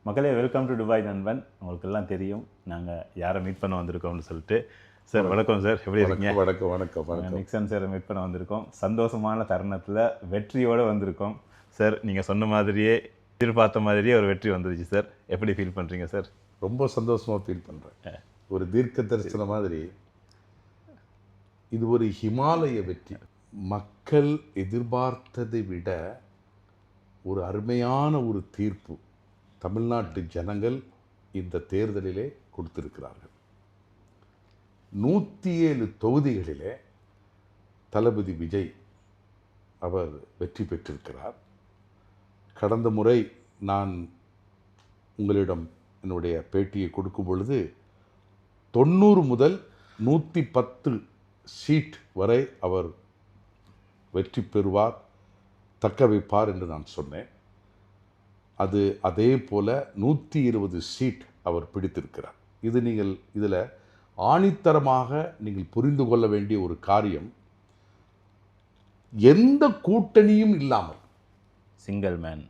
மக்களே, welcome to Dubai நண்பன். உங்களுக்கு எல்லாம் தெரியும் நாங்கள் யாரை மீட் பண்ண வந்திருக்கோம்னு சொல்லிட்டு. சார் வணக்கம் சார், எப்படி இருக்கீங்க? வணக்கம் வணக்கம் வணக்கம். நிக்சன் சாரை மீட் பண்ண வந்திருக்கோம். சந்தோஷமான தருணத்தில் வெற்றியோடு வந்திருக்கோம். சார், நீங்கள் சொன்ன மாதிரியே, எதிர்பார்த்த மாதிரியே ஒரு வெற்றி வந்துருச்சு சார். எப்படி ஃபீல் பண்ணுறீங்க சார்? ரொம்ப சந்தோஷமாக ஃபீல் பண்ணுறேன். ஒரு தீர்க்க தரிசன மாதிரி இது ஒரு ஹிமாலய வெற்றி. மக்கள் எதிர்பார்த்ததை விட ஒரு அருமையான ஒரு தீர்ப்பு தமிழ்நாட்டு ஜனங்கள் இந்த தேர்தலிலே கொடுத்திருக்கிறார்கள். 107 தொகுதிகளிலே தளபதி விஜய் அவர் வெற்றி பெற்றிருக்கிறார். கடந்த முறை நான் உங்களிடம் என்னுடைய பேட்டியை கொடுக்கும் பொழுது 90 முதல் 110 சீட் வரை அவர் வெற்றி பெறுவார், தக்க வைப்பார் என்று நான் சொன்னேன். அது அதே போல் 120 சீட் அவர் பிடித்திருக்கிறார். இது நீங்கள் இதில் ஆணித்தரமாக நீங்கள் புரிந்து கொள்ள வேண்டிய ஒரு காரியம், எந்த கூட்டணியும் இல்லாமல், சிங்கிள் மேன்,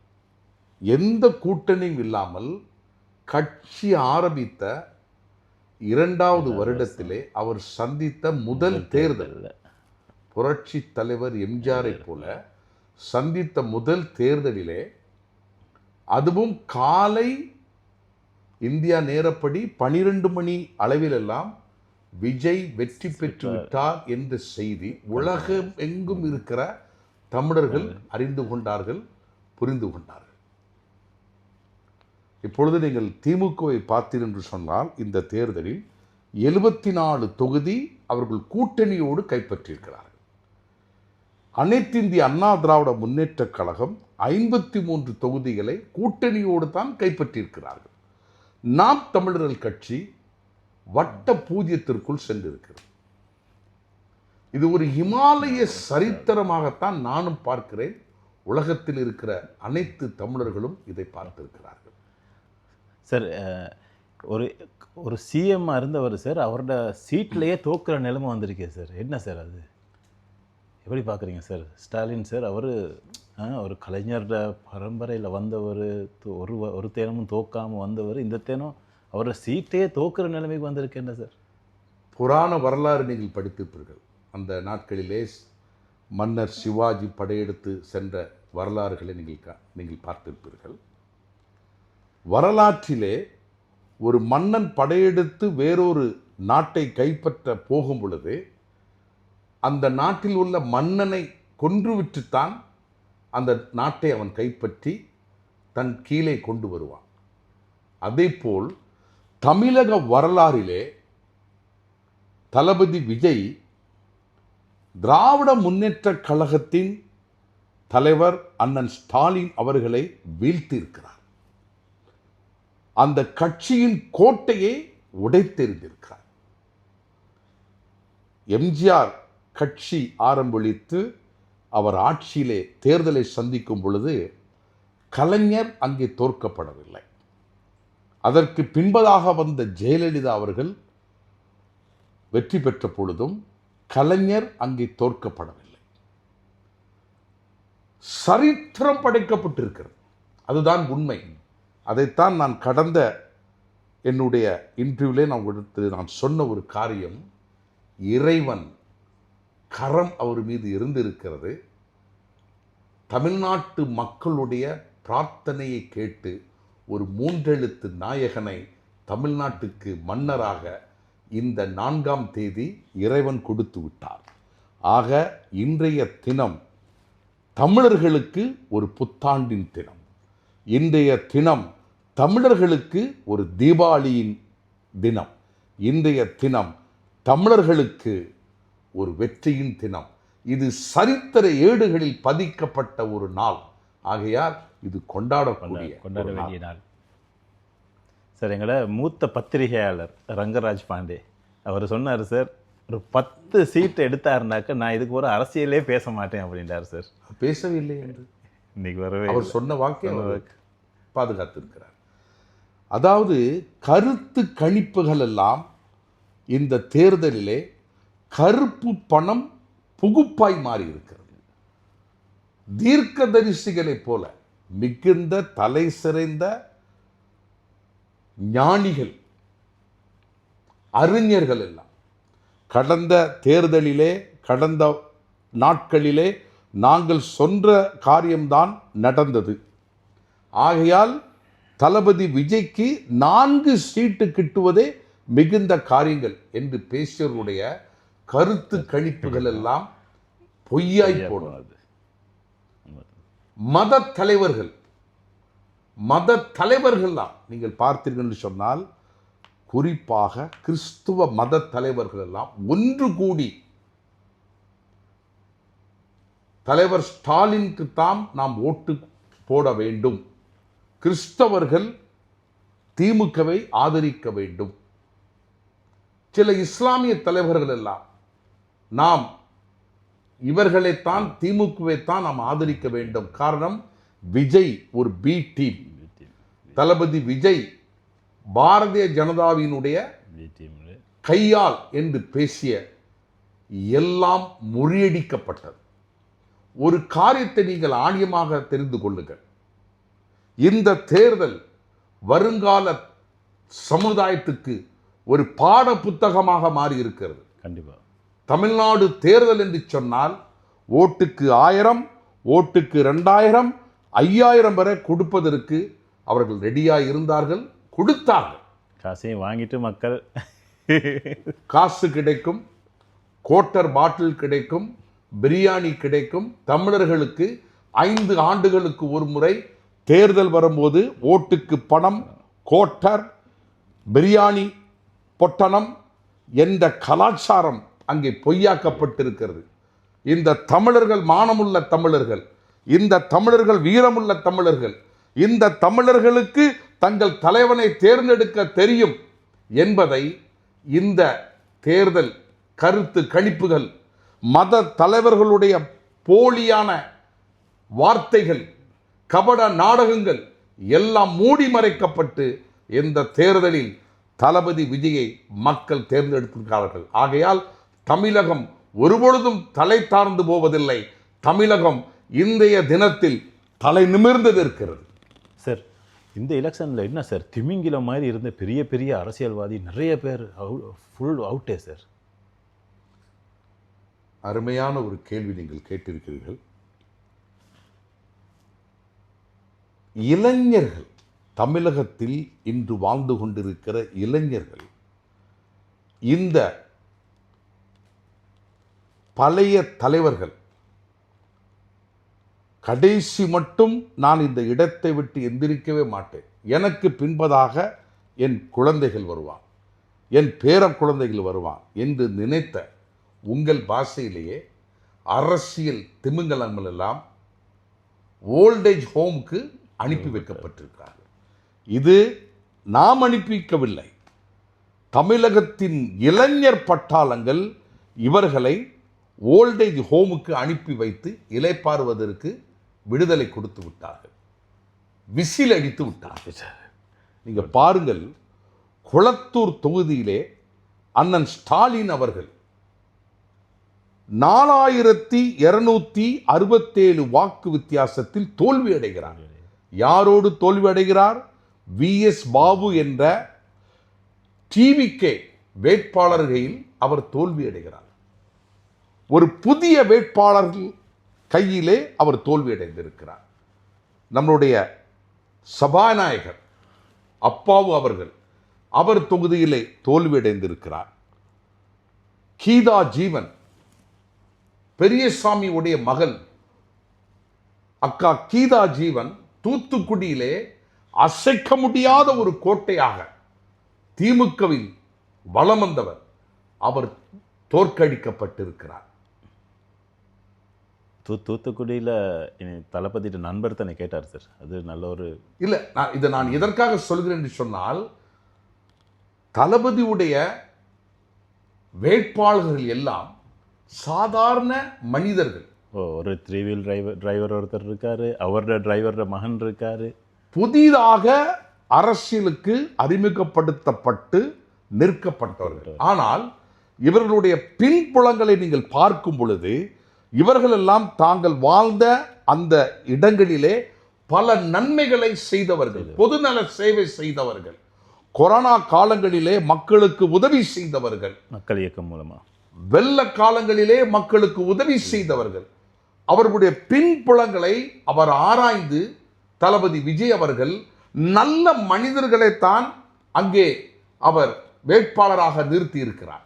எந்த கூட்டணியும் இல்லாமல் கட்சி ஆரம்பித்த 2வது வருடத்திலே அவர் சந்தித்த முதல் தேர்தல், புரட்சி தலைவர் எம்ஜிஆரை போல சந்தித்த முதல் தேர்தலிலே, அதுவும் காலை இந்தியா நேரப்படி 12 மணி அளவிலெல்லாம் விஜய் வெற்றி பெற்று விட்டார் என்ற செய்தி உலகம் எங்கும் இருக்கிற தமிழர்கள் அறிந்து கொண்டார்கள், புரிந்து கொண்டார்கள். இப்பொழுது நீங்கள் திமுகவை பார்த்தீர்கள் என்று சொன்னால், இந்த தேர்தலில் 74 தொகுதி அவர்கள் கூட்டணியோடு கைப்பற்றியிருக்கிறார்கள். அனைத்து இந்திய அண்ணா திராவிட முன்னேற்ற கழகம் 53 தொகுதிகளை கூட்டணியோடு தான் கைப்பற்றியிருக்கிறார்கள். நாம் தமிழர்கள் கட்சி வட்ட பூஜ்யத்திற்குள் சென்றிருக்கிறது. இது ஒரு இமாலய சரித்திரமாகத்தான் நானும் பார்க்கிறேன். உலகத்தில் இருக்கிற அனைத்து தமிழர்களும் இதை பார்த்திருக்கிறார்கள். சார், ஒரு சிஎம் இருந்தவர் சார், அவரோட சீட்லேயே தோக்குற நிலைமை வந்திருக்கே சார். என்ன சார் அது, எப்படி பார்க்குறீங்க சார்? ஸ்டாலின் சார் அவர் ஒரு கலைஞரோட பரம்பரையில் வந்தவர், ஒரு தேனமும் தோக்காமல் வந்தவர். இந்த தேனம் அவரோட சீட்டையே தோக்குற நிலைமைக்கு வந்திருக்கேன் சார். புராண வரலாறு நீங்கள் படித்திருப்பீர்கள். அந்த நாட்களிலே மன்னர் சிவாஜி படையெடுத்து சென்ற வரலாறுகளை நீங்கள் பார்த்திருப்பீர்கள். வரலாற்றிலே ஒரு மன்னன் படையெடுத்து வேறொரு நாட்டை கைப்பற்ற போகும் பொழுது அந்த நாட்டில் உள்ள மன்னனை கொன்றுவிட்டுத்தான் அந்த நாட்டை அவன் கைப்பற்றி தன் கீழே கொண்டு வருவான். அதேபோல் தமிழக வரலாறிலே தளபதி விஜய் திராவிட முன்னேற்ற கழகத்தின் தலைவர் அண்ணன் ஸ்டாலின் அவர்களை வீழ்த்தியிருக்கிறார். அந்த கட்சியின் கோட்டையை உடைத்தெறிந்திருக்கிறார். எம்ஜிஆர் கட்சி ஆரம்பித்து அவர் ஆட்சியிலே தேர்தலை சந்திக்கும் பொழுது கலைஞர் அங்கே தோற்கப்படவில்லை. அதற்கு பின்பதாக வந்த ஜெயலலிதா அவர்கள் வெற்றி பெற்ற பொழுதும் கலைஞர் அங்கே தோற்கப்படவில்லை. சரித்திரம் படைக்கப்பட்டிருக்கிறது. அதுதான் உண்மை. அதைத்தான் நான் கடந்த என்னுடைய இன்டர்வியூலே நான் சொன்ன ஒரு காரியம், இறைவன் கரம் அவர் மீது இருந்திருக்கிறது. தமிழ்நாட்டு மக்களுடைய பிரார்த்தனையை கேட்டு ஒரு 3 எழுத்து நாயகனை தமிழ்நாட்டுக்கு மன்னராக இந்த 4ஆம் தேதி இறைவன் கொடுத்து விட்டார். ஆக இன்றைய தினம் தமிழர்களுக்கு ஒரு புத்தாண்டின் தினம். இன்றைய தினம் தமிழர்களுக்கு ஒரு தீபாவளியின் தினம். இன்றைய தினம் தமிழர்களுக்கு ஒரு வெற்றியின் தினம். இது சரித்திர ஏடுகளில் பதிக்கப்பட்ட ஒரு நாள். ஆகையால் இது கொண்டாட வேண்டிய நாள். சார், எங்களோட மூத்த பத்திரிகையாளர் ரங்கராஜ் பாண்டே அவர் சொன்னார் சார், ஒரு 10 சீட் எடுத்தாருனாக்க நான் இதுக்கு ஒரு அரசியலே பேச மாட்டேன் அப்படின்றார் சார். பேசவில்லை என்று இன்னைக்கு வரவே அவர் சொன்ன வாக்கை பாதுகாத்திருக்கிறார். அதாவது கருத்து கணிப்புகள் எல்லாம் இந்த தேர்தலிலே கருப்பு பணம் புகுப்பாய் மாறி இருக்கிறது. தீர்க்கதரிசிகளைப் போல மிகுந்த தலை சிறைந்த ஞானிகள், அறிஞர்கள் எல்லாம் கடந்த தேர்தலிலே, கடந்த நாட்களிலே நாங்கள் சொன்ன காரியம்தான் நடந்தது. ஆகையால் தளபதி விஜய்க்கு 4 சீட்டு கிட்டுவதே மிகுந்த காரியங்கள் என்று பேசியவருடைய கருத்து கணிப்புகள் எல்லாம் பொய்யாய் போனது. மத தலைவர்கள்லாம் நீங்கள் பார்த்தீர்கள் என்று சொன்னால், குறிப்பாக கிறிஸ்துவ மத தலைவர்கள் எல்லாம் ஒன்று கூடி தலைவர் ஸ்டாலினுக்கு தான் நாம் ஓட்டு போட வேண்டும், கிறிஸ்தவர்கள் திமுகவை ஆதரிக்க வேண்டும். சில இஸ்லாமிய தலைவர்கள் எல்லாம் நாம் இவர்களைத்தான், திமுகவைத்தான் நாம் ஆதரிக்க வேண்டும். காரணம், விஜய் ஒரு பி டீம், தளபதி விஜய் பாரதிய ஜனதாவினுடைய கையால் என்று பேசிய எல்லாம் முறியடிக்கப்பட்டது. ஒரு காரியத்தை நீங்கள் ஆணியமாக தெரிந்து கொள்ளுங்கள். இந்த தேர்தல் வருங்கால சமுதாயத்துக்கு ஒரு பாட புத்தகமாக மாறி இருக்கிறது. கண்டிப்பா தமிழ்நாடு தேர்தல் என்று சொன்னால் ஓட்டுக்கு 1000, ஓட்டுக்கு 2000, 5000 வரை கொடுப்பதற்கு அவர்கள் ரெடியாக இருந்தார்கள், கொடுத்தார்கள். காசையும் வாங்கிட்டு மக்கள் காசு கிடைக்கும், கோட்டர் பாட்டில் கிடைக்கும், பிரியாணி கிடைக்கும். தமிழர்களுக்கு 5 ஆண்டுகளுக்கு ஒரு முறை தேர்தல் வரும்போது ஓட்டுக்கு பணம், கோட்டர், பிரியாணி பொட்டணம் என்ற கலாச்சாரம் அங்கே பொய்யாக்கப்பட்டிருக்கிறது. இந்த தமிழர்கள் மானமுள்ள தமிழர்கள், இந்த தமிழர்கள் வீரமுள்ள தமிழர்கள், இந்த தமிழர்களுக்கு தங்கள் தலைவனை தேர்ந்தெடுக்க தெரியும் என்பதை இந்த தேர்தல் கருத்து கணிப்புகள், மத தலைவர்களுடைய போலியான வார்த்தைகள், கபட நாடகங்கள் எல்லாம் மூடி மறைக்கப்பட்டு இந்த தேர்தலில் தளபதி விஜயை மக்கள் தேர்ந்தெடுத்திருக்கிறார்கள். ஆகையால் தமிழகம் ஒருபொழுதும் தலை தாழ்ந்து போவதில்லை. தமிழகம் இன்றைய தினத்தில் தலை நிமிர்ந்து இருக்கிறது. சார், இந்த எலெக்ஷனில் என்ன சார், திமிங்கிலம் மாதிரி இருந்த பெரிய பெரிய அரசியல்வாதி நிறைய பேர் ஃபுல் அவுட்டே சார். அருமையான ஒரு கேள்வி நீங்கள் கேட்டிருக்கிறீர்கள். இளைஞர்கள், தமிழகத்தில் இன்று வாழ்ந்து கொண்டிருக்கிற இளைஞர்கள் இந்த பழைய தலைவர்கள், கடைசி மட்டும் நான் இந்த இடத்தை விட்டு எந்திரிக்கவே மாட்டேன், எனக்கு பின்பதாக என் குழந்தைகள் வருவான், என் பேர குழந்தைகள் வருவான் என்று நினைத்த உங்கள் பாஷையிலேயே அரசியல் திமிங்கலங்கள் எல்லாம் ஓல்டேஜ் ஹோமுக்கு அனுப்பி வைக்கப்பட்டிருக்கிறார்கள். இது நாம் அனுப்பி வைக்கவில்லை. தமிழகத்தின் இளைஞர் பட்டாளங்கள் இவர்களை ஓல்டேஜ் ஹோமுக்கு அனுப்பி வைத்து இளைப்பாறுவதற்கு விடுதலை கொடுத்து விட்டார்கள், விசில் அடித்து விட்டார்கள். நீங்க பாருங்கள், குளத்தூர் தொகுதியிலே அண்ணன் ஸ்டாலின் அவர்கள் 4267 வாக்கு வித்தியாசத்தில் தோல்வி அடைகிறார். யாரோடு தோல்வி அடைகிறார்? VS பாபு என்ற டிவிகே வேட்பாளர்களில் அவர் தோல்வி அடைகிறார். ஒரு புதிய வேட்பாளர்கள் கையிலே அவர் தோல்வி அடைந்திருக்கிறார். நம்முடைய சபாநாயகர் அப்பாவு அவர்கள், அவர் தொகுதியிலே தோல்வி அடைந்திருக்கிறார். கீதா ஜீவன், பெரியசாமி உடைய மகள் அக்கா கீதா ஜீவன் தூத்துக்குடியிலே அசைக்க முடியாத ஒரு கோட்டையாக திமுகவில் வலம் வந்தவர், அவர் தோற்கடிக்கப்பட்டிருக்கிறார். தூத்துக்குடியில் தளபதிட்ட நண்பர் தானே கேட்டார் சார், அது நல்ல ஒரு இல்லை. நான் எதற்காக சொல்கிறேன் என்று சொன்னால், தளபதியுடைய வேட்பாளர்கள் எல்லாம் சாதாரண மனிதர்கள். ஒரு 3 வீல் டிரைவர் ஒருத்தர் இருக்காரு, அவரோட டிரைவரோட மகன் இருக்காரு. புதிதாக அரசியலுக்கு அறிமுகப்படுத்தப்பட்டு நிற்கப்பட்டவர்கள். ஆனால் இவர்களுடைய பின்புலங்களை நீங்கள் பார்க்கும் பொழுது, இவர்களெல்லாம் தாங்கள் வாழ்ந்த அந்த இடங்களிலே பல நன்மைகளை செய்தவர்கள், பொதுநல சேவை செய்தவர்கள், கொரோனா காலங்களிலே மக்களுக்கு உதவி செய்தவர்கள், மக்கள் இயக்கம் மூலமா, வெள்ள காலங்களிலே மக்களுக்கு உதவி செய்தவர்கள், அவர்களுடைய பின்புலங்களை அவர் ஆராய்ந்து தளபதி விஜய் அவர்கள் நல்ல மனிதர்களைத்தான் அங்கே அவர் வேட்பாளராக நிறுத்தி இருக்கிறார்.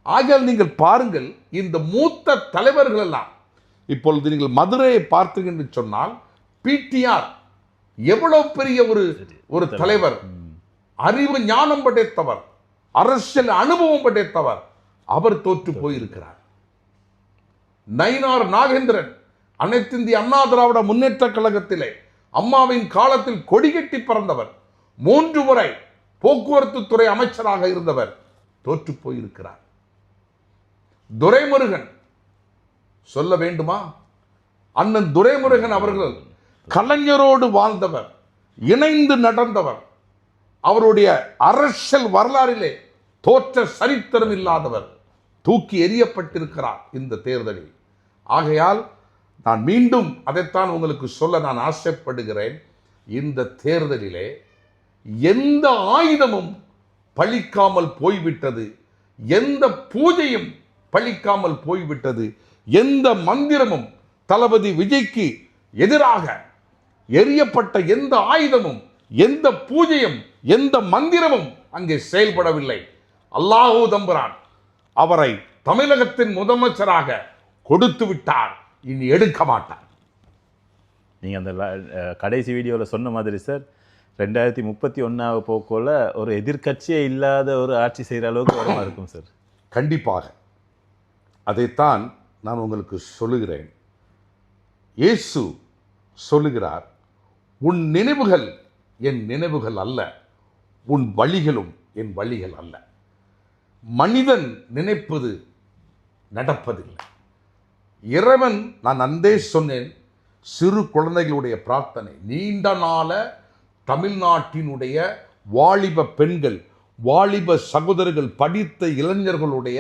ஆகையால் நீங்கள் பாருங்கள், இந்த மூத்த தலைவர்கள் எல்லாம் இப்பொழுது நீங்கள் மதுரையை பார்த்தீர்கள் என்று சொன்னால், பிடிஆர் எவ்வளவு பெரிய ஒரு தலைவர், அறிவு ஞானம் படைத்தவர், அரசியல் அனுபவம் படைத்தவர், அவர் தோற்று போயிருக்கிறார். நயினார் நாகேந்திரன் அனைத்து இந்திய அண்ணா திராவிட முன்னேற்ற கழகத்திலே அம்மாவின் காலத்தில் கொடிகட்டி பறந்தவர், 3 முறை போக்குவரத்து துறை அமைச்சராக இருந்தவர், தோற்று போயிருக்கிறார். துரைமுருகன் சொல்ல வேண்டுமா? அண்ணன் துரைமுருகன் அவர்கள் கலைஞரோடு வாழ்ந்தவர், இணைந்து நடந்தவர், அவருடைய அரசியல் வரலாறிலே தோற்ற சரித்திரம் இல்லாதவர், தூக்கி எறியப்பட்டிருக்கிறார் இந்த தேர்தலில். ஆகையால் நான் மீண்டும் அதைத்தான் உங்களுக்கு சொல்ல நான் ஆசைப்படுகிறேன். இந்த தேர்தலிலே எந்த ஆயுதமும் பலிக்காமல் போய்விட்டது, எந்த பூஜையும் பலிக்காமல் போய்விட்டது, எந்த மந்திரமும் தளபதி விஜய்க்கு எதிராக எரியப்பட்ட எந்த ஆயுதமும், எந்த பூஜையும், எந்த மந்திரமும் அங்கே செயல்படவில்லை. அல்லாஹ் தம்புரான் அவரை தமிழகத்தின் முதலமைச்சராக கொடுத்து விட்டார், இனி எடுக்க மாட்டார். நீங்கள் அந்த கடைசி வீடியோவில் சொன்ன மாதிரி சார், 2031 போக்குள்ள ஒரு எதிர்க்கட்சியே இல்லாத ஒரு ஆட்சி செய்கிற அளவுக்கு வரமா இருக்கும் சார். கண்டிப்பாக அதைத்தான் நான் உங்களுக்கு சொல்லுகிறேன். இயேசு சொல்லுகிறார், உன் நினைவுகள் என் நினைவுகள் அல்ல, உன் வழிகளும் என் வழிகள் அல்ல. மனிதன் நினைப்பது நடப்பதில்லை. இறைவன், நான் அந்தே சொன்னேன், சிறு குழந்தைகளுடைய பிரார்த்தனை, நீண்ட நாள தமிழ்நாட்டினுடைய வாலிப பெண்கள், வாலிப சகோதரர்கள், படித்த இளைஞர்களுடைய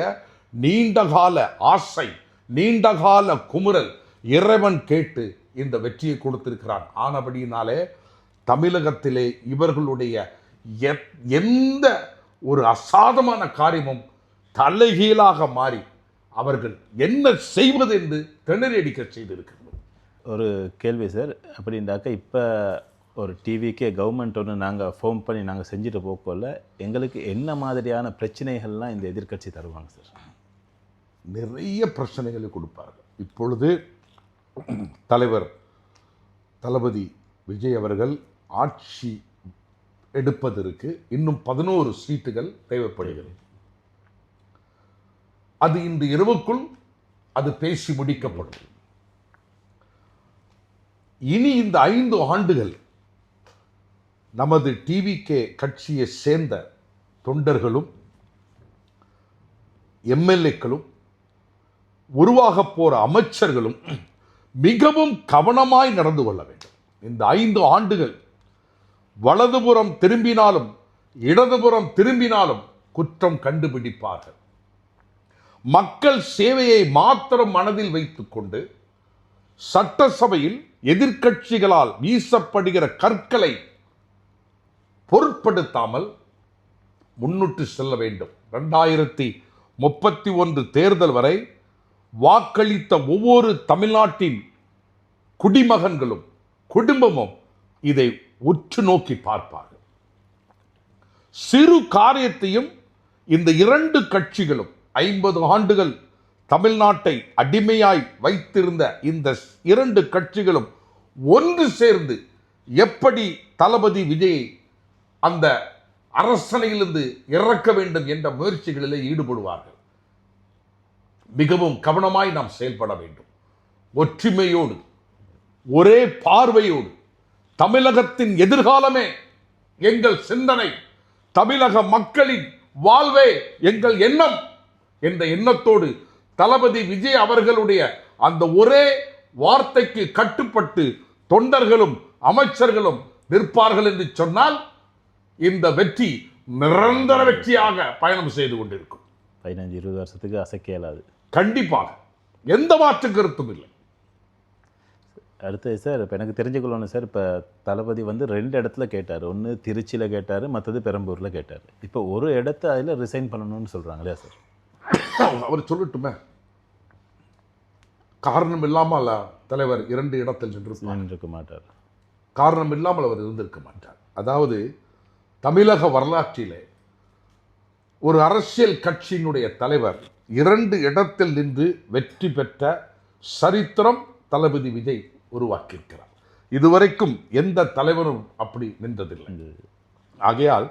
நீண்டகால ஆசை, நீண்டகால குமுறல் இறைவன் கேட்டு இந்த வெற்றியை கொடுத்திருக்கிறான். ஆனபடியினாலே தமிழகத்திலே இவர்களுடைய எந்த ஒரு அசாதமான காரியமும் தலைகீழாக மாறி அவர்கள் என்ன செய்வது என்று திணறி அடிக்க செய்திருக்கிறது. ஒரு கேள்வி சார், அப்படின்றாக்க இப்போ ஒரு டிவிக்கே கவர்மெண்ட் ஒன்று நாங்கள் ஃபார்ம் பண்ணி நாங்கள் செஞ்சுட்டு போக்கோல எங்களுக்கு என்ன மாதிரியான பிரச்சனைகள்லாம் இந்த எதிர்க்கட்சி தருவாங்க சார்? நிறைய பிரச்சனைகளை கொடுப்பார்கள். இப்பொழுது தலைவர் தளபதி விஜய் அவர்கள் ஆட்சி எடுப்பதற்கு இன்னும் 11 சீட்டுகள் தேவைப்படுகிறது. அது இன்று இரவுக்குள் அது பேசி முடிக்கப்படும். இனி இந்த 5 ஆண்டுகள் நமது டிவிகே கட்சியை சேர்ந்த தொண்டர்களும் எம்எல்ஏக்களும் உருவாக போற அமைச்சர்களும் மிகவும் கவனமாய் நடந்து கொள்ள வேண்டும். இந்த 5 ஆண்டுகள் வலதுபுறம் திரும்பினாலும் இடதுபுறம் திரும்பினாலும் குற்றம் கண்டுபிடிப்பார்கள். மக்கள் சேவையை மாத்திரம் மனதில் வைத்துக் கொண்டு சட்டசபையில் எதிர்க்கட்சிகளால் வீசப்படுகிற கற்களை பொருட்படுத்தாமல் முன்னிட்டு செல்ல வேண்டும். 2031 தேர்தல் வரை வாக்களித்த ஒவ்வொரு தமிழ்நாட்டின் குடிமகன்களும் குடும்பமும் இதை உற்று நோக்கி பார்ப்பார்கள். சிறு காரியத்தையும் இந்த 2 கட்சிகளும் 50 ஆண்டுகள் தமிழ்நாட்டை அடிமையாய் வைத்திருந்த இந்த 2 கட்சிகளும் ஒன்று சேர்ந்து எப்படி தளபதி விஜயை அந்த அரசனையிலிருந்து இறக்க வேண்டும் என்ற முயற்சிகளிலே ஈடுபடுவார்கள். மிகவும் கவனமாய் நாம் செயல்பட வேண்டும். ஒற்றுமையோடு, ஒரே பார்வையோடு, தமிழகத்தின் எதிர்காலமே எங்கள் சிந்தனை, தமிழக மக்களின் வாழ்வே எங்கள் எண்ணம் என்ற எண்ணத்தோடு தளபதி விஜய் அவர்களுடைய அந்த ஒரே வார்த்தைக்கு கட்டுப்பட்டு தொண்டர்களும் அமைச்சர்களும் நிற்பார்கள் என்று சொன்னால் இந்த வெற்றி நிரந்தர வெற்றியாக பயணம் செய்து கொண்டிருக்கும். 15-20 வருஷத்துக்கு அசைக்க இயலாது. கண்டிப்பாக எந்த மாற்று கருத்தும் இல்லை. அடுத்து சார் இப்போ எனக்கு தெரிஞ்சுக்கொள்ளணும் சார், இப்போ தளபதி வந்து 2 இடத்துல கேட்டார். ஒன்று திருச்சியில் கேட்டார், மற்றது பெரம்பூரில் கேட்டார். இப்போ ஒரு இடத்த அதில் ரிசைன் பண்ணணும்னு சொல்கிறாங்க இல்லையா சார்? அவர் சொல்லட்டுமே, காரணம் இல்லாமல் தலைவர் 2 இடத்தில் இருக்க மாட்டார். காரணம் இல்லாமல் அவர் இருந்திருக்க மாட்டார். அதாவது தமிழக வரலாற்றிலே ஒரு அரசியல் கட்சியினுடைய தலைவர் 2 இடத்தில் நின்று வெற்றி பெற்ற சரித்திரம் தளபதி விஜய் உருவாக்கியிருக்கிறார். இதுவரைக்கும் எந்த தலைவரும் அப்படி நின்றதில்லை. ஆகையால்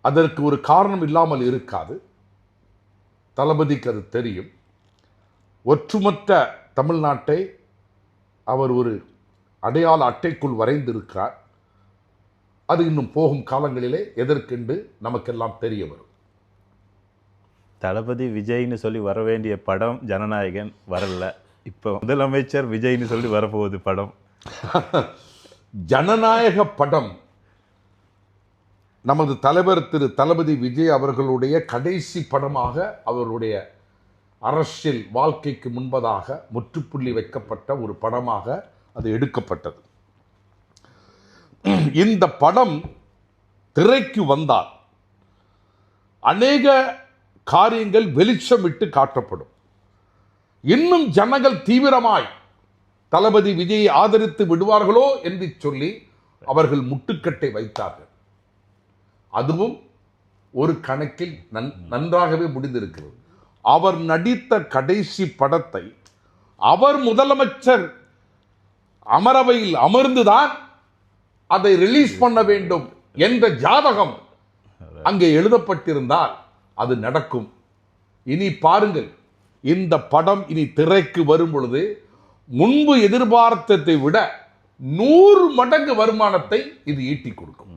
அதற்கு ஒரு காரணம் இல்லாமல் இருக்காது. தளபதிக்கு அது தெரியும். ஒற்றுமொத்த தமிழ்நாட்டை அவர் ஒரு அடையாள அட்டைக்குள் வரைந்திருக்கிறார். அது இன்னும் போகும் காலங்களிலே எதற்கென்று நமக்கெல்லாம் தெரிய வரும். தளபதி விஜய்னு சொல்லி வர வேண்டிய படம் ஜனநாயகன் வரல. இப்போ முதலமைச்சர் விஜய்னு சொல்லி வரப்போகுது படம். ஜனநாயக படம் நமது தலைவர் திரு தளபதி விஜய் அவர்களுடைய கடைசி படமாக அவருடைய அரசியல் வாழ்க்கைக்கு முன்பதாக முற்றுப்புள்ளி வைக்கப்பட்ட ஒரு படமாக அது எடுக்கப்பட்டது. இந்த படம் திரைக்கு வந்தால் அநேக காரியங்கள் வெளிச்சமிட்டு காட்டப்படும். இன்னும் ஜனங்கள் தீவிரமாய் தளபதி விஜயை ஆதரித்து விடுவார்களோ என்று சொல்லி அவர்கள் முட்டுக்கட்டை வைத்தார்கள். அதுவும் ஒரு கணக்கில் நன்றாகவே முடிந்திருக்கிறது. அவர் நடித்த கடைசி படத்தை அவர் முதலமைச்சர் அமரவையில் அமர்ந்துதான் அதை ரிலீஸ் பண்ண வேண்டும் என்ற ஜாதகம் அங்கே எழுதப்பட்டிருந்தால் அது நடக்கும். இனி பாருங்கள், இந்த படம் இனி திரைக்கு வரும் பொழுது முன்பு எதிர்பார்த்ததை விட 100 மடங்கு வருமானத்தை இது ஈட்டி கொடுக்கும்.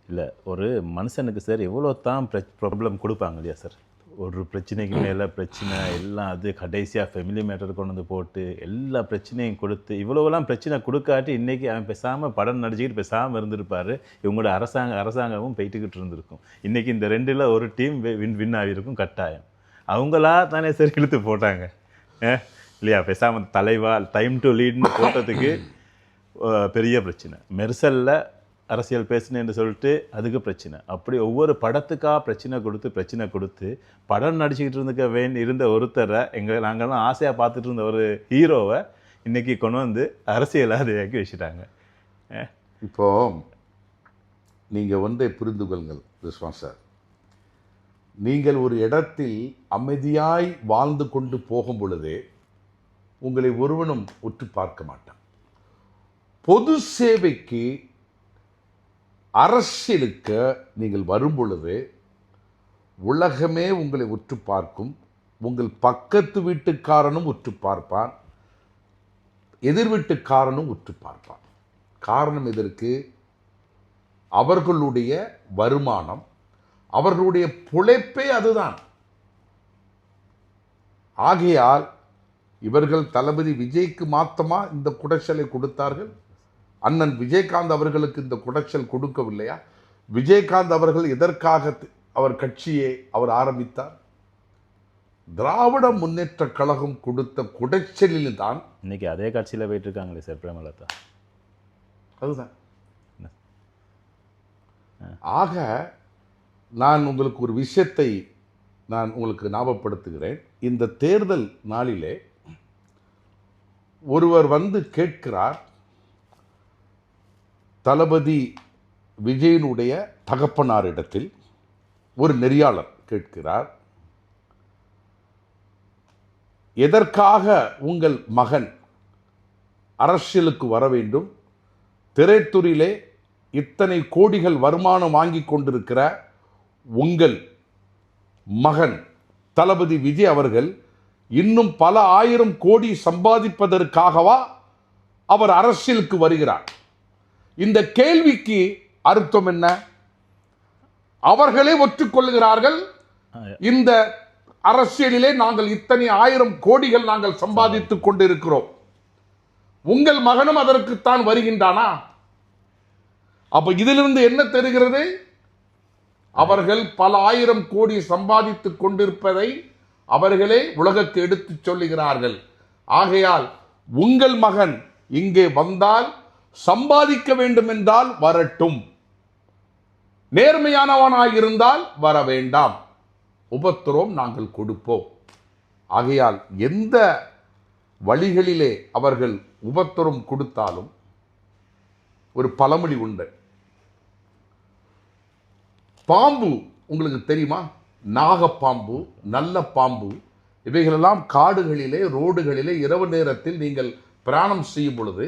இல்லை, ஒரு மனுஷனுக்கு சார் எவ்வளோ தான் ப்ராப்ளம் கொடுப்பாங்க இல்லையா சார்? ஒரு பிரச்சனைக்கு மேலே பிரச்சனை எல்லாம், அது கடைசியாக ஃபெமிலி மேட்டர் கொண்டு வந்து போட்டு எல்லா பிரச்சனையும் கொடுத்து இவ்வளோவெல்லாம் பிரச்சனை கொடுக்காட்டி இன்றைக்கி அவன் பேசாமல் படம் நடிச்சுக்கிட்டு பேசாமல் இருந்திருப்பார். இவங்களோட அரசாங்கமும் போயிட்டுக்கிட்டு இருந்திருக்கும். இன்றைக்கி இந்த 2ல் ஒரு டீம் வின் ஆகியிருக்கும் கட்டாயம். அவங்களா தானே சார் இழுத்து போட்டாங்க இல்லையா? பேசாமல் தலைவா டைம் டு லீட்னு போட்டதுக்கு பெரிய பிரச்சனை. மெர்சலில் அரசியல் பேசுனேன்னு சொல்லிட்டு அதுக்கு பிரச்சனை. அப்படி ஒவ்வொரு படத்துக்காக பிரச்சனை கொடுத்து படம் நடிச்சுக்கிட்டு இருந்த ஒருத்தரை நாங்கள்லாம் ஆசையாக பார்த்துட்டு இருந்த ஒரு ஹீரோவை இன்றைக்கி கொண்டு வந்து அரசியலாதியாக்கி வச்சுட்டாங்க. இப்போ நீங்கள் புரிந்து கொள்ளுங்கள் ரிஸ்வான் சார், நீங்கள் ஒரு இடத்தில் அமைதியாய் வாழ்ந்து கொண்டு போகும் பொழுதே உங்களை ஒருவனும் உற்று பார்க்க மாட்டான். பொது சேவைக்கு அரசியலுக்கு நீங்கள் வரும் பொழுது உலகமே உங்களை உற்று பார்க்கும். உங்கள் பக்கத்து வீட்டுக்காரனும் உற்று பார்ப்பான், எதிர் வீட்டுக்காரனும் உற்று பார்ப்பான். காரணம் எதற்கு? அவர்களுடைய வருமானம், அவர்களுடைய பிழைப்பே அதுதான். ஆகையால் இவர்கள் தளபதி விஜய்க்கு மாத்தமா இந்த குடைச்சலை கொடுத்தார்கள். அண்ணன் விஜயகாந்த் அவர்களுக்கு இந்த குடைச்சல் கொடுக்கவில்லையா? விஜயகாந்த் அவர்கள் எதற்காக அவர் கட்சியை அவர் ஆரம்பித்தார்? திராவிட முன்னேற்ற கழகம் கொடுத்த குடைச்சலில் தான் இன்னைக்கு அதே கட்சியில் போயிட்டு இருக்காங்களே சார் பிரேமலதா. அதுதான். ஆக நான் உங்களுக்கு ஒரு விஷயத்தை நான் உங்களுக்கு ஞாபகப்படுத்துகிறேன். இந்த தேர்தல் நாளிலே ஒருவர் கேட்கிறார், தளபதி விஜயனுடைய தகப்பனாரிடத்தில் ஒரு நெறியாளர் கேட்கிறார், எதற்காக உங்கள் மகன் அரசியலுக்கு வர வேண்டும்? திரைத்துறையிலே இத்தனை கோடிகள் வருமானம் வாங்கி கொண்டிருக்கிற உங்கள் மகன் தளபதி விஜய் அவர்கள் இன்னும் பல ஆயிரம் கோடி சம்பாதிப்பதற்காகவா அவர் அரசியலுக்கு வருகிறார்? இந்த கேள்விக்கு அர்த்தம் என்ன? அவர்களே ஒற்றுக்கொள்கிறார்கள், இந்த அரசியலிலே நாங்கள் இத்தனை ஆயிரம் கோடிகள் நாங்கள் சம்பாதித்துக் கொண்டிருக்கிறோம், உங்கள் மகனும் அதற்குத்தான் வருகின்றானா? அப்ப இதிலிருந்து என்ன தெரிகிறது? அவர்கள் பல ஆயிரம் கோடி சம்பாதித்துக் கொண்டிருப்பதை அவர்களே உலகத்தை எடுத்துச் சொல்லுகிறார்கள். ஆகையால் உங்கள் மகன் இங்கே வந்தால் சம்பாதிக்க வேண்டும் என்றால் வரட்டும், நேர்மையானவனாய் இருந்தால் வர வேண்டாம், உபத்திரவம் நாங்கள் கொடுப்போம். ஆகையால் எந்த வழிகளிலே அவர்கள் உபத்திரம் கொடுத்தாலும் ஒரு பழமொழி உண்டு. பாம்பு உங்களுக்கு தெரியுமா? நாகப்பாம்பு, நல்ல பாம்பு, இவைகளெல்லாம் காடுகளிலே ரோடுகளிலே இரவு நேரத்தில் நீங்கள் பிரயாணம் செய்யும் பொழுது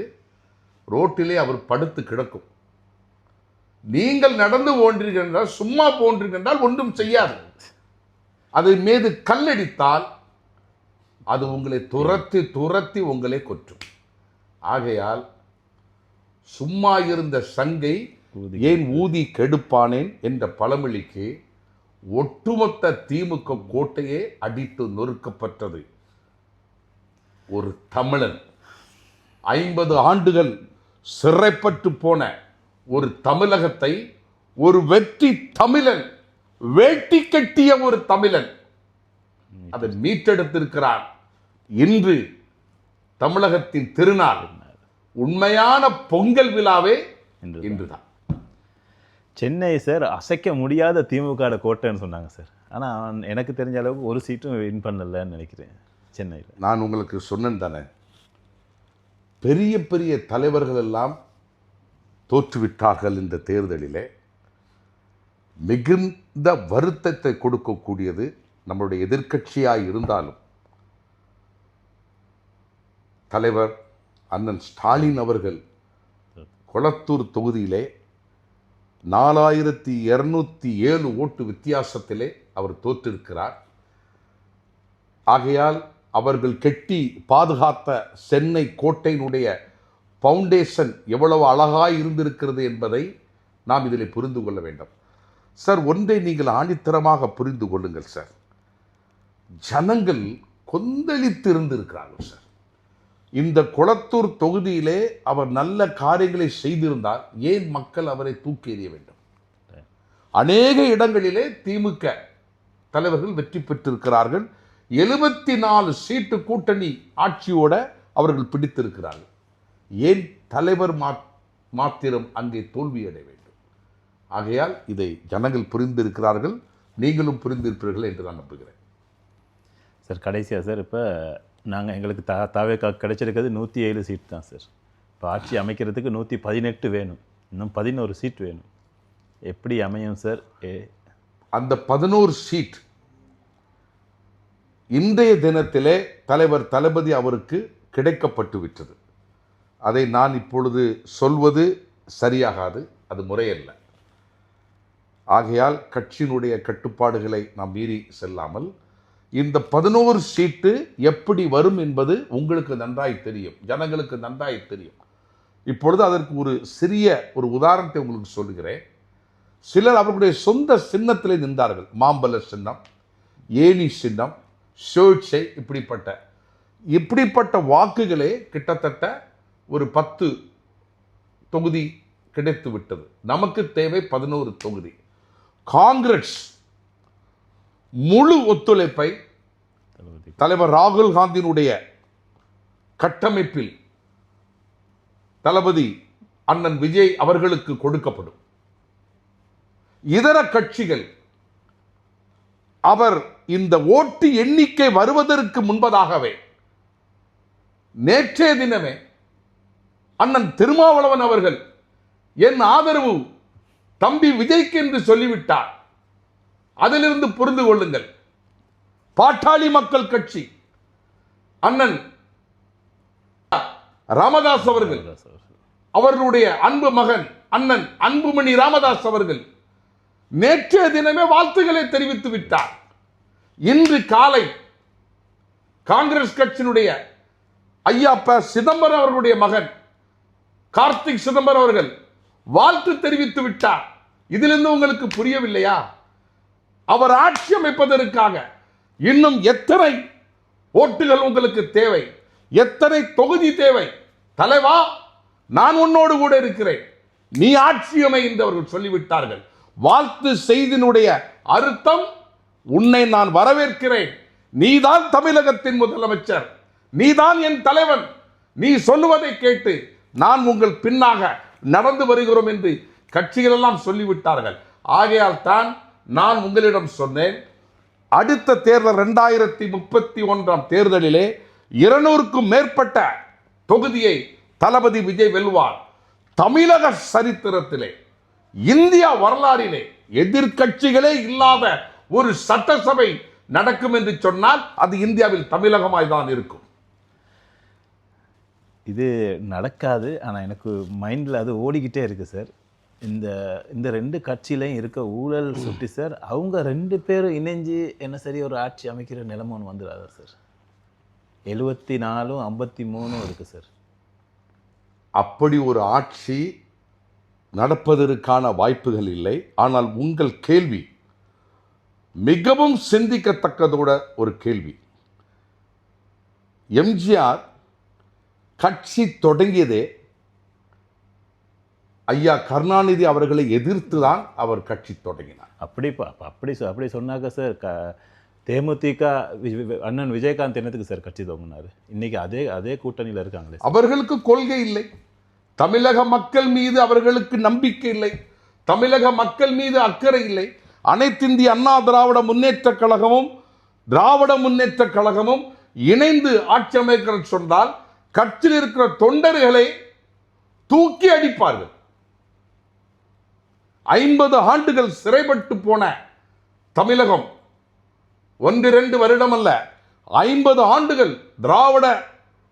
ரோட்டிலே அவர் படுத்து கிடக்கும். நீங்கள் நடந்து போன்றீர்கள் என்றால், சும்மா போன்றீர்கள் என்றால் ஒன்றும் செய்யாது. அது மீது கல்லடித்தால் அது உங்களை துரத்தி துரத்தி உங்களை கொற்றும். ஆகையால் சும்மா இருந்த சங்கை ஏன் ஊதி கெடுப்பானேன் என்ற பழமொழிக்கு ஒட்டுமொத்த திமுக கோட்டையே அடித்து நொறுக்கப்பட்டது. ஒரு தமிழன் 50 ஆண்டுகள் சிறைப்பட்டு போன ஒரு தமிழகத்தை ஒரு வெற்றி தமிழன், வேட்டி கட்டிய ஒரு தமிழன் அதை மீட்டெடுத்திருக்கிறார். இன்று தமிழகத்தின் திருநாள், உண்மையான பொங்கல் விழாவே இன்றுதான். சென்னை சார் அசைக்க முடியாத திமுக கோட்டைன்னு சொன்னாங்க சார். ஆனால் எனக்கு தெரிஞ்ச அளவுக்கு ஒரு சீட்டும் வின் பண்ணலன்னு நினைக்கிறேன் சென்னையில். நான் உங்களுக்கு சொன்னேன் தானே, பெரிய பெரிய தலைவர்கள் எல்லாம் தோற்றுவிட்டார்கள் இந்த தேர்தலிலே. மிகுந்த வருத்தத்தை கொடுக்கக்கூடியது நம்மளுடைய எதிர்க்கட்சியாய் இருந்தாலும் தலைவர் அண்ணன் ஸ்டாலின் அவர்கள் கொளத்தூர் தொகுதியிலே 4207 ஓட்டு வித்தியாசத்திலே அவர் தோற்றிருக்கிறார். ஆகையால் அவர்கள் கெட்டி பாதுகாத்த சென்னை கோட்டையினுடைய பவுண்டேஷன் எவ்வளவு அழகாய் இருந்திருக்கிறது என்பதை நாம் இதில் புரிந்து கொள்ள வேண்டும். சார், ஒன்றை நீங்கள் ஆணித்தரமாக புரிந்து கொள்ளுங்கள் சார். ஜனங்கள் கொந்தளித்து இருந்திருக்கிறார்கள் சார். இந்த கொளத்தூர் தொகுதியிலே அவர் நல்ல காரியங்களை செய்திருந்தால் ஏன் மக்கள் அவரை தூக்கி எறிய வேண்டும்? அநேக இடங்களிலே திமுக தலைவர்கள் வெற்றி பெற்றிருக்கிறார்கள். 74 சீட்டு கூட்டணி ஆட்சியோட அவர்கள் பிடித்திருக்கிறார்கள். ஏன் தலைவர் மாத்திரம் அங்கே தோல்வியடைய வேண்டும்? ஆகையால் இதை ஜனங்கள் புரிந்திருக்கிறார்கள், நீங்களும் புரிந்திருப்பீர்கள் என்று நான் நம்புகிறேன். சார், கடைசியாக சார், இப்போ நாங்கள் எங்களுக்கு தாவே கிடைச்சிருக்கிறது 107 சீட் தான் சார். இப்போ ஆட்சி அமைக்கிறதுக்கு 118 வேணும், இன்னும் 11 சீட் வேணும். எப்படி அமையும் சார்? அந்த 11 சீட் இன்றைய தினத்திலே தலைவர் தளபதி அவருக்கு கிடைக்கப்பட்டு விட்டது. அதை நான் இப்பொழுது சொல்வது சரியாகாது, அது முறையல்ல. ஆகையால் கட்சியினுடைய கட்டுப்பாடுகளை நாம் மீறி செல்லாமல் இந்த 11 சீட்டு எப்படி வரும் என்பது உங்களுக்கு நன்றாய் தெரியும், ஜனங்களுக்கு நன்றாய் தெரியும். இப்பொழுது அதற்கு ஒரு சிறிய உதாரணத்தை உங்களுக்கு சொல்லுகிறேன். சிலர் அவர்களுடைய சொந்த சின்னத்திலே நின்றார்கள். மாம்பழ சின்னம், ஏணி சின்னம், சுயேட்சை, இப்படிப்பட்ட வாக்குகளே கிட்டத்தட்ட ஒரு 10 தொகுதி கிடைத்து விட்டது. நமக்கு தேவை 11 தொகுதி. காங்கிரஸ் முழு ஒத்துழைப்பை தலைவர் ராகுல் காந்தியினுடைய கட்டமைப்பில் தளபதி அண்ணன் விஜய் அவர்களுக்கு கொடுக்கப்படும். இதர கட்சிகள் அவர் இந்த ஓட்டு எண்ணிக்கை வருவதற்கு முன்பதாகவே நேற்றைய தினமே அண்ணன் திருமாவளவன் அவர்கள் என் ஆதரவு தம்பி விஜய்க்கு என்று சொல்லிவிட்டார். அதிலிருந்து புரிந்து கொள்ளுங்கள், பாட்டாளி மக்கள் கட்சி அண்ணன் ராமதாஸ் அவர்கள், அவர்களுடைய அன்பு மகன் அண்ணன் அன்புமணி ராமதாஸ் அவர்கள் நேற்றைய தினமே வாழ்த்துக்களை தெரிவித்து விட்டார். இன்று காலை காங்கிரஸ் கட்சியினுடைய ஐயா ப சிதம்பரம் அவர்களுடைய மகன் கார்த்திக் சிதம்பரம் அவர்கள் வாழ்த்து தெரிவித்து விட்டார். இதிலிருந்து உங்களுக்கு புரியவில்லையா? அவர் ஆட்சி அமைப்பதற்காக இன்னும் எத்தனை ஓட்டுகள் உங்களுக்கு தேவை, எத்தனை தொகுதி தேவை? தலைவா, நான் உன்னோடு கூட இருக்கிறேன், நீ ஆட்சி அமை என்று அவர்கள் சொல்லிவிட்டார்கள். வாழ்த்து செய்தியினுடைய அர்த்தம், உன்னை நான் வரவேற்கிறேன், நீதான் தமிழகத்தின் முதலமைச்சர், நீதான் என் தலைவன், நீ சொல்லுவதை கேட்டு நான் உங்கள் பின்னாக நடந்து வருகிறோம் என்று கட்சிகள் எல்லாம் சொல்லிவிட்டார்கள். ஆகையால் தான் நான் உங்களிடம் சொன்னேன், அடுத்த தேர்தல் 2031 தேர்தலிலே 200க்கும் மேற்பட்ட தொகுதியை தளபதி விஜய் வெல்வார். தமிழக சரித்திரத்திலே, இந்தியா வரலாறிலே எதிர்க்கட்சிகளே இல்லாத ஒரு சட்டசபை நடக்கும் என்று சொன்னால் அது இந்தியாவில் தமிழகமாய் தான் இருக்கும். இது நடக்காது, ஆனால் எனக்கு மைண்டில் அது ஓடிக்கிட்டே இருக்குது சார். இந்த இந்த 2 கட்சியிலையும் இருக்க ஊழல் சுட்டி சார், அவங்க 2 பேரும் இணைஞ்சு என்ன சரி ஒரு ஆட்சி அமைக்கிற நிலைமை ஒன்று வந்துடாதா சார்? 74 53 இருக்குது சார். அப்படி ஒரு ஆட்சி நடப்பதற்கான வாய்ப்புகள் இல்லை. ஆனால் உங்கள் கேள்வி மிகவும் சிந்திக்கத்தக்கதோட ஒரு கேள்வி. எம்ஜிஆர் கட்சி தொடங்கியதே ஐயா கருணாநிதி அவர்களை எதிர்த்து தான் அவர் கட்சி தொடங்கினார். அப்படி சொன்னாக்க சார், தேமுதிக அண்ணன் விஜயகாந்த் என்னத்துக்கு சார் கட்சி தொடங்கினார்? இன்னைக்கு அதே கூட்டணியில் இருக்காங்களே. அவர்களுக்கு கொள்கை இல்லை, தமிழக மக்கள் மீது அவர்களுக்கு நம்பிக்கை இல்லை, தமிழக மக்கள் மீது அக்கறை இல்லை. அனைத்திந்திய அண்ணா திராவிட முன்னேற்ற கழகமும் திராவிட முன்னேற்ற கழகமும் இணைந்து ஆட்சி அமைக்கிற சொன்னால் கட்சியில் இருக்கிற தொண்டர்களை தூக்கி அடிப்பார்கள். 50 ஆண்டுகள் சிறைப்பட்டு போன தமிழகம் 1-2 வருடம் அல்ல, 50 ஆண்டுகள் திராவிட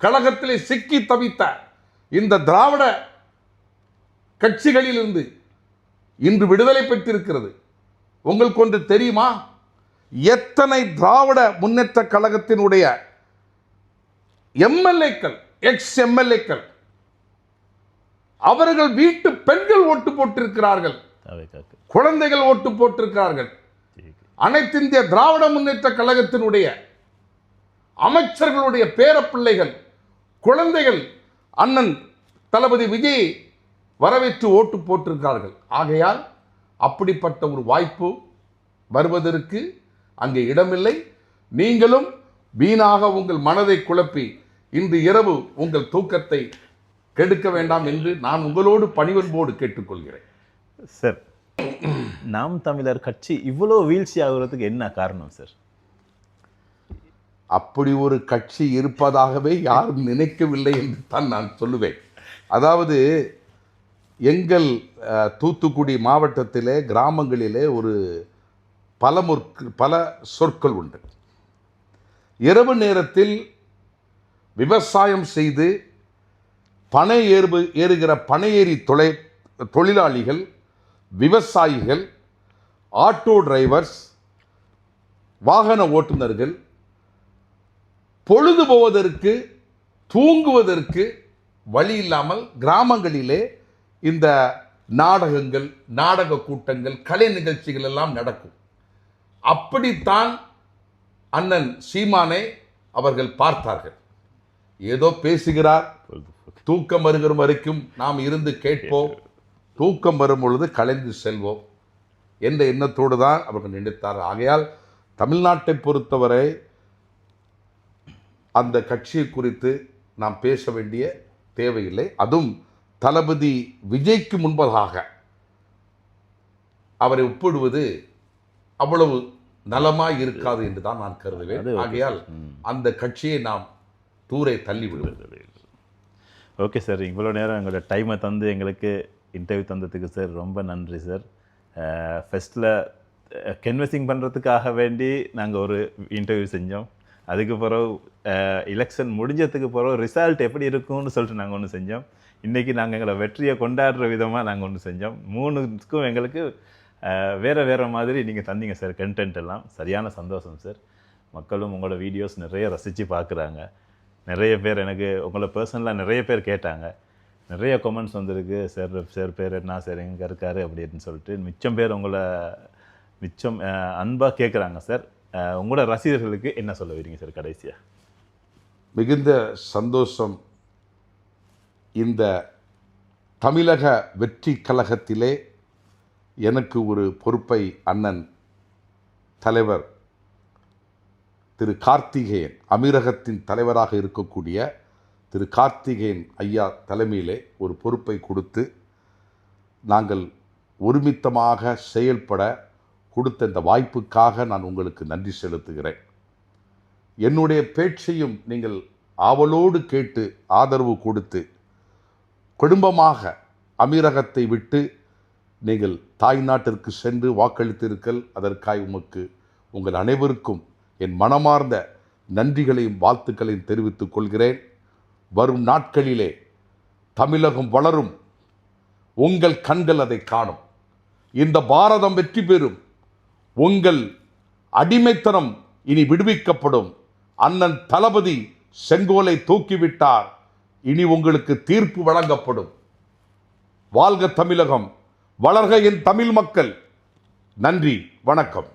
கழகத்திலே சிக்கி தவித்த இந்த திராவிட கட்சிகளிலிருந்து இன்று விடுதலை பெற்றிருக்கிறது. உங்களுக்கு ஒன்று தெரியுமா? எத்தனை திராவிட முன்னேற்ற கழகத்தினுடைய எம்எல்ஏக்கள், எக்ஸ் எம்எல்ஏக்கள், அவர்கள் வீட்டு பெண்கள் ஓட்டு போட்டிருக்கிறார்கள், குழந்தைகள் ஓட்டு போட்டிருக்கிறார்கள். அனைத்திந்திய திராவிட முன்னேற்ற கழகத்தினுடைய அமைச்சர்களுடைய பேரப்பிள்ளைகள், குழந்தைகள் அண்ணன் தளபதி விஜய் வரவேற்று ஓட்டு போட்டிருக்கிறார்கள். ஆகையால் அப்படிப்பட்ட ஒரு வாய்ப்பு வருவதற்கு அங்கே இடமில்லை. நீங்களும் வீணாக உங்கள் மனதை குழப்பி இன்று இரவு உங்கள் தூக்கத்தை கெடுக்க வேண்டாம் என்று நான் உங்களோடு பணிவன்போடு கேட்டுக்கொள்கிறேன். சார், நாம் தமிழர் கட்சி இவ்வளோ வீழ்ச்சி ஆகுறதுக்கு என்ன காரணம் சார்? அப்படி ஒரு கட்சி இருப்பதாகவே யாரும் நினைக்கவில்லை என்று தான் நான் சொல்லுவேன். அதாவது எங்கள் தூத்துக்குடி மாவட்டத்திலே கிராமங்களிலே ஒரு பல சொற்கள் உண்டு. இரவு நேரத்தில் விவசாயம் செய்து பனை ஏறுகிற பனையேறி தொழிலாளிகள், விவசாயிகள், ஆட்டோ டிரைவர்ஸ், வாகன ஓட்டுநர்கள் பொழுது போவதற்கு, தூங்குவதற்கு வழி இல்லாமல் கிராமங்களிலே இந்த நாடகங்கள், நாடக கூட்டங்கள், கலை நிகழ்ச்சிகள் எல்லாம் நடக்கும். அப்படித்தான் அண்ணன் சீமானை அவர்கள் பார்த்தார்கள். ஏதோ பேசுகிறார், தூக்கம் வருகிற வரைக்கும் நாம் இருந்து கேட்போம், தூக்கம் வரும் பொழுது கலைந்து செல்வோம் என்ற எண்ணத்தோடு தான் அவர்கள் நினைத்தார். ஆகையால் தமிழ்நாட்டை பொறுத்தவரை அந்த கட்சியை குறித்து நாம் பேச வேண்டிய தேவையில்லை. அதுவும் தளபதி விஜய்க்கு முன்பதாக அவரை ஒப்பிடுவது அவ்வளவு நலமாய் இருக்காது என்று தான் நான் கருதுவேன். ஆகையால் அந்த கட்சியை நாம் தூரை தள்ளிவிடுவது. ஓகே சார், இவ்வளோ நேரம் எங்களோட டைமை தந்து எங்களுக்கு இன்டர்வியூ தந்ததுக்கு சார் ரொம்ப நன்றி சார். ஃபஸ்ட்டில் கன்வென்சிங் பண்ணுறதுக்காக வேண்டி நாங்கள் ஒரு இன்டர்வியூ செஞ்சோம். அதுக்கு பிறகு எலெக்ஷன் முடிஞ்சதுக்கு பிறகு ரிசல்ட் எப்படி இருக்கும்னு சொல்லிட்டு நாங்கள் ஒன்று செஞ்சோம். இன்றைக்கி நாங்கள் எங்களை வெற்றியை கொண்டாடுற விதமாக நாங்கள் ஒன்று செஞ்சோம். 3க்கும் எங்களுக்கு வேறு மாதிரி நீங்கள் தந்தீங்க சார். கண்டென்ட் எல்லாம் சரியான சந்தோஷம் சார். மக்களும் உங்களோட வீடியோஸ் நிறைய ரசித்து பார்க்குறாங்க. நிறைய பேர் எனக்கு உங்களை பர்சனலாக நிறைய பேர் கேட்டாங்க. நிறைய கமெண்ட்ஸ் வந்திருக்கு, சார் பேர் என்ன, சார் எங்கே இருக்கார் அப்படின்னு சொல்லிட்டு மிச்சம் பேர் உங்களை அன்பாக கேட்குறாங்க சார். உங்களோட ரசிகர்களுக்கு என்ன சொல்ல வரீங்க சார் கடைசியாக? மிகுந்த சந்தோஷம். இந்த தமிழக வெற்றி கழகத்திலே எனக்கு ஒரு பொறுப்பை அண்ணன் தலைவர் திரு கார்த்திகேயன், அமீரகத்தின் தலைவராக இருக்கக்கூடிய திரு கார்த்திகேயன் ஐயா தலைமையிலே ஒரு பொறுப்பை கொடுத்து நாங்கள் ஒருமித்தமாக செயல்பட கொடுத்த இந்த வாய்ப்புக்காக நான் உங்களுக்கு நன்றி செலுத்துகிறேன். என்னுடைய பேச்சையும் நீங்கள் ஆவலோடு கேட்டு ஆதரவு கொடுத்து குடும்பமாக அமீரகத்தை விட்டு நீங்கள் தாய் நாட்டிற்கு சென்று வாக்களித்தீர்கள். அதற்காக உங்கள் அனைவருக்கும் என் மனமார்ந்த நன்றிகளையும் வாழ்த்துக்களையும் தெரிவித்துக் கொள்கிறேன். வரும் நாட்களிலே தமிழகம் வளரும், உங்கள் கண்கள் அதை காணும். இந்த பாரதம் வெற்றி பெறும், உங்கள் அடிமைத்தனம் இனி விடுவிக்கப்படும். அண்ணன் தளபதி செங்கோலை தூக்கிவிட்டார், இனி உங்களுக்கு தீர்ப்பு வழங்கப்படும். வாழ்க தமிழகம், வளர்க என் தமிழ் மக்கள். நன்றி, வணக்கம்.